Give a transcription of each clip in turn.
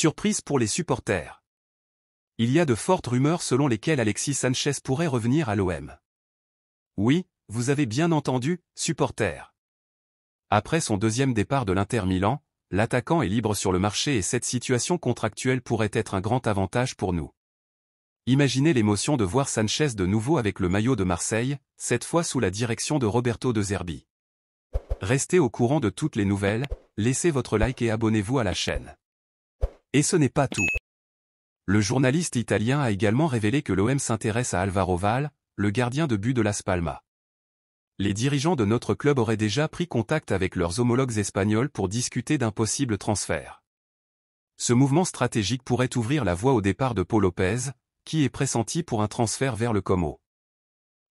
Surprise pour les supporters. Il y a de fortes rumeurs selon lesquelles Alexis Sanchez pourrait revenir à l'OM. Oui, vous avez bien entendu, supporters. Après son deuxième départ de l'Inter Milan, l'attaquant est libre sur le marché et cette situation contractuelle pourrait être un grand avantage pour nous. Imaginez l'émotion de voir Sanchez de nouveau avec le maillot de Marseille, cette fois sous la direction de Roberto De Zerbi. Restez au courant de toutes les nouvelles, laissez votre like et abonnez-vous à la chaîne. Et ce n'est pas tout. Le journaliste italien a également révélé que l'OM s'intéresse à Álvaro Val, le gardien de but de Las Palmas. Les dirigeants de notre club auraient déjà pris contact avec leurs homologues espagnols pour discuter d'un possible transfert. Ce mouvement stratégique pourrait ouvrir la voie au départ de Pau Lopez, qui est pressenti pour un transfert vers le Como.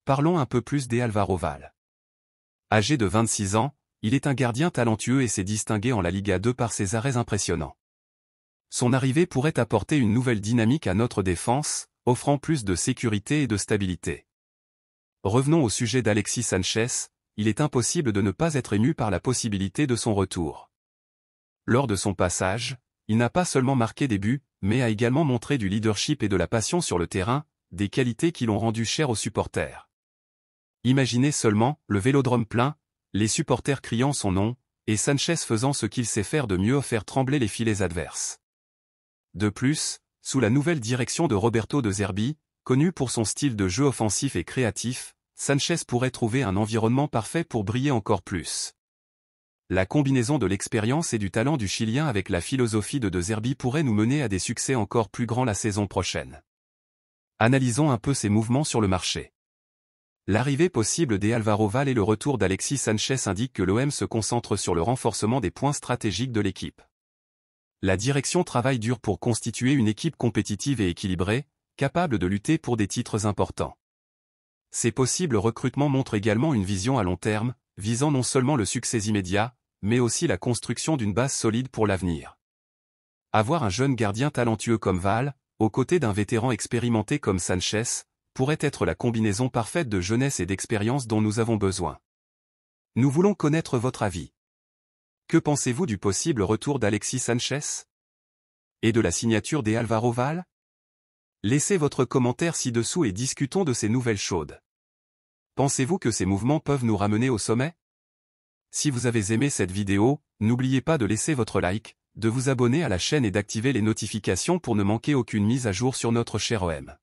Parlons un peu plus d'Álvaro Val. Âgé de 26 ans, il est un gardien talentueux et s'est distingué en la Liga 2 par ses arrêts impressionnants. Son arrivée pourrait apporter une nouvelle dynamique à notre défense, offrant plus de sécurité et de stabilité. Revenons au sujet d'Alexis Sanchez, il est impossible de ne pas être ému par la possibilité de son retour. Lors de son passage, il n'a pas seulement marqué des buts, mais a également montré du leadership et de la passion sur le terrain, des qualités qui l'ont rendu cher aux supporters. Imaginez seulement, le vélodrome plein, les supporters criant son nom, et Sanchez faisant ce qu'il sait faire de mieux, faire trembler les filets adverses. De plus, sous la nouvelle direction de Roberto De Zerbi, connu pour son style de jeu offensif et créatif, Sanchez pourrait trouver un environnement parfait pour briller encore plus. La combinaison de l'expérience et du talent du Chilien avec la philosophie de Zerbi pourrait nous mener à des succès encore plus grands la saison prochaine. Analysons un peu ses mouvements sur le marché. L'arrivée possible d'Álvaro Val et le retour d'Alexis Sanchez indiquent que l'OM se concentre sur le renforcement des points stratégiques de l'équipe. La direction travaille dur pour constituer une équipe compétitive et équilibrée, capable de lutter pour des titres importants. Ces possibles recrutements montrent également une vision à long terme, visant non seulement le succès immédiat, mais aussi la construction d'une base solide pour l'avenir. Avoir un jeune gardien talentueux comme Val, aux côtés d'un vétéran expérimenté comme Sanchez, pourrait être la combinaison parfaite de jeunesse et d'expérience dont nous avons besoin. Nous voulons connaître votre avis. Que pensez-vous du possible retour d'Alexis Sanchez? Et de la signature d'Álvaro Val? Laissez votre commentaire ci-dessous et discutons de ces nouvelles chaudes. Pensez-vous que ces mouvements peuvent nous ramener au sommet? Si vous avez aimé cette vidéo, n'oubliez pas de laisser votre like, de vous abonner à la chaîne et d'activer les notifications pour ne manquer aucune mise à jour sur notre cher OM.